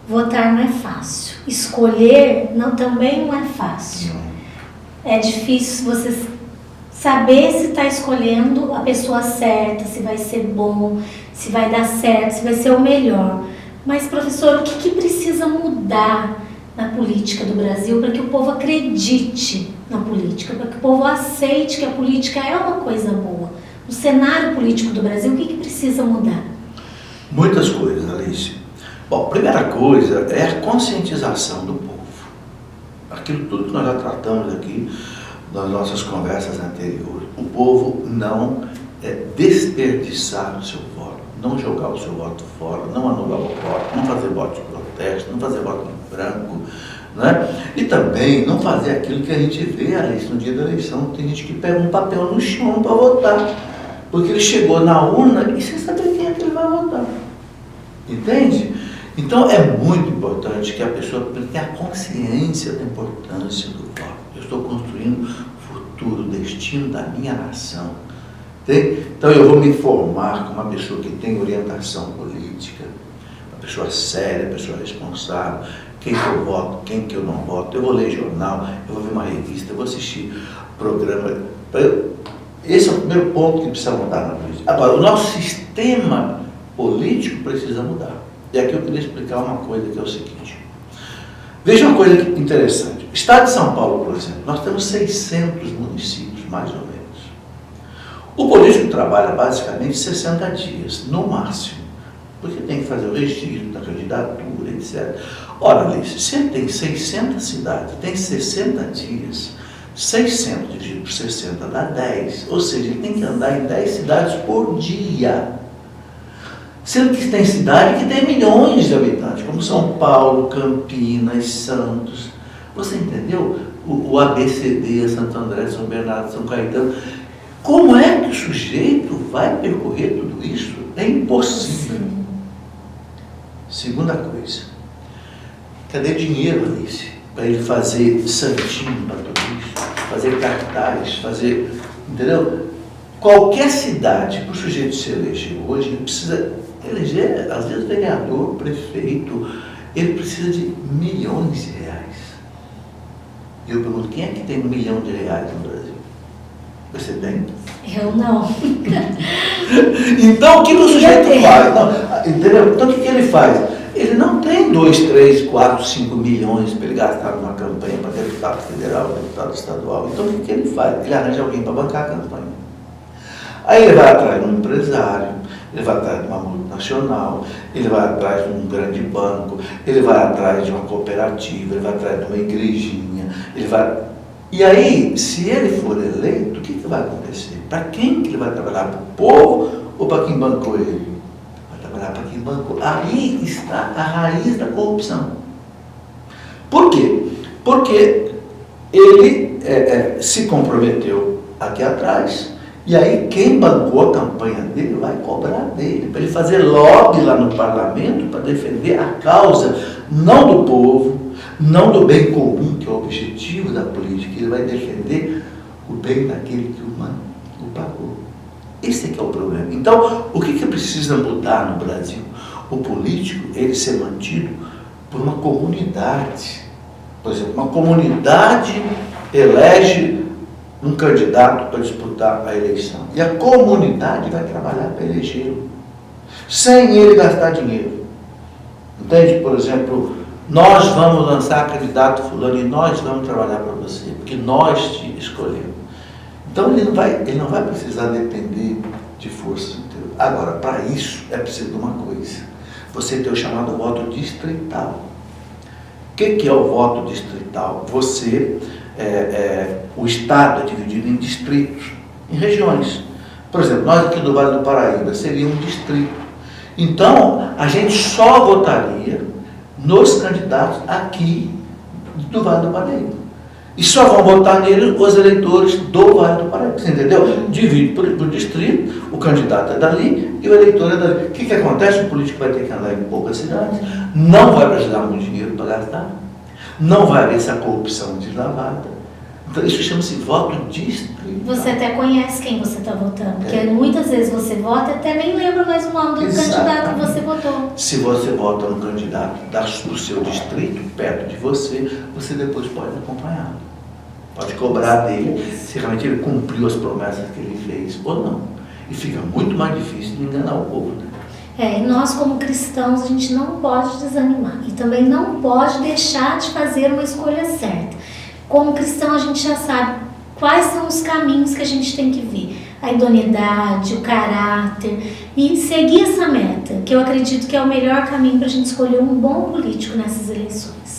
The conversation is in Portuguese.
votar não é fácil. Escolher também não é fácil. É difícil você saber se está escolhendo a pessoa certa, se vai ser bom, se vai dar certo, se vai ser o melhor. Mas, professor, o que precisa mudar na política do Brasil para que o povo acredite na política, para que o povo aceite que a política é uma coisa boa? O cenário político do Brasil, o que precisa mudar? Muitas coisas, Alice. Bom, a primeira coisa é a conscientização do povo. Aquilo tudo que nós já tratamos aqui nas nossas conversas anteriores. O povo não desperdiçar o seu voto, não jogar o seu voto fora, não anular o voto, não fazer voto de protesto, não fazer voto em branco, né? E também não fazer aquilo que a gente vê, Alice, no dia da eleição. Tem gente que pega um papel no chão para votar, porque ele chegou na urna e sem saber quem é que ele vai votar. Entende? Então é muito importante que a pessoa tenha consciência da importância do voto. Eu estou construindo o futuro, o destino da minha nação. Entende? Então eu vou me formar como uma pessoa que tem orientação política, uma pessoa séria, uma pessoa responsável, quem que eu voto, quem que eu não voto. Eu vou ler jornal, eu vou ver uma revista, eu vou assistir programa. Esse é o primeiro ponto que precisa mudar na política. Agora, o nosso sistema político precisa mudar. E aqui eu queria explicar uma coisa que é o seguinte. Veja uma coisa interessante. O estado de São Paulo, por exemplo, nós temos 600 municípios, mais ou menos. O político trabalha basicamente 60 dias, no máximo, porque tem que fazer o registro da candidatura, etc. Ora, Alice, se ele tem 600 cidades, tem 60 dias, 600 dividido por 60 dá 10, ou seja, ele tem que andar em 10 cidades por dia. Sendo que tem cidade que tem milhões de habitantes, como São Paulo, Campinas, Santos. Você entendeu? O ABCD, Santo André, São Bernardo, São Caetano. Como é que o sujeito vai percorrer tudo isso? É impossível. Sim. Segunda coisa. Cadê dinheiro, Alice? Para ele fazer santinho para tudo isso? Fazer cartaz, fazer... Entendeu? Qualquer cidade que o sujeito se eleger hoje, ele precisa eleger, às vezes, vereador, prefeito, ele precisa de milhões de reais. E eu pergunto, quem é que tem R$1 milhão no Brasil? Você tem? Eu não. Então, o que o sujeito faz? Não, entendeu? Então, o que ele faz? Ele não tem 2, 3, 4, 5 milhões para ele gastar numa campanha para deputado federal, deputado estadual. Então, o que ele faz? Ele arranja alguém para bancar a campanha. Aí ele vai atrás de um empresário, ele vai atrás de uma multinacional, ele vai atrás de um grande banco, ele vai atrás de uma cooperativa, ele vai atrás de uma igrejinha, ele vai... E aí, se ele for eleito, o que vai acontecer? Para quem que ele vai trabalhar? Para o povo ou para quem bancou ele? Vai trabalhar para quem bancou. Aí está a raiz da corrupção. Por quê? Porque ele se comprometeu aqui atrás, e aí quem bancou a campanha dele vai cobrar dele, para ele fazer lobby lá no parlamento para defender a causa, não do povo, não do bem comum, que é o objetivo da política. Ele vai defender o bem daquele que o pagou. Esse é que é o problema. Então, o que precisa mudar no Brasil? O político, ele ser mantido por uma comunidade. Por exemplo, uma comunidade elege um candidato para disputar a eleição. E a comunidade vai trabalhar para elegê-lo, sem ele gastar dinheiro. Entende? Por exemplo, nós vamos lançar candidato fulano e nós vamos trabalhar para você, porque nós te escolhemos. Então ele não vai precisar depender de força interior. Agora, para isso é preciso de uma coisa: você ter o chamado voto distrital. O que é o voto distrital? O Estado é dividido em distritos, em regiões. Por exemplo, nós aqui do Vale do Paraíba seria um distrito. Então, a gente só votaria nos candidatos aqui do Vale do Paraíba. E só vão votar nele os eleitores do Vale do Paraíba. Você entendeu? Divide por distrito, o candidato é dali e o eleitor é dali. O que acontece? O político vai ter que andar em poucas cidades, não vai precisar muito dinheiro para gastar, não vai haver essa corrupção deslavada, Então isso chama-se voto distrital. Você até conhece quem você está votando, porque muitas vezes você vota e até nem lembra mais o nome do candidato que você votou. Se você vota no candidato do seu distrito, perto de você, você depois pode acompanhá-lo. Pode cobrar dele se realmente ele cumpriu as promessas que ele fez ou não. E fica muito mais difícil de enganar o povo, né? E nós como cristãos, a gente não pode desanimar e também não pode deixar de fazer uma escolha certa. Como cristão, a gente já sabe quais são os caminhos que a gente tem que ver. A idoneidade, o caráter e seguir essa meta, que eu acredito que é o melhor caminho para a gente escolher um bom político nessas eleições.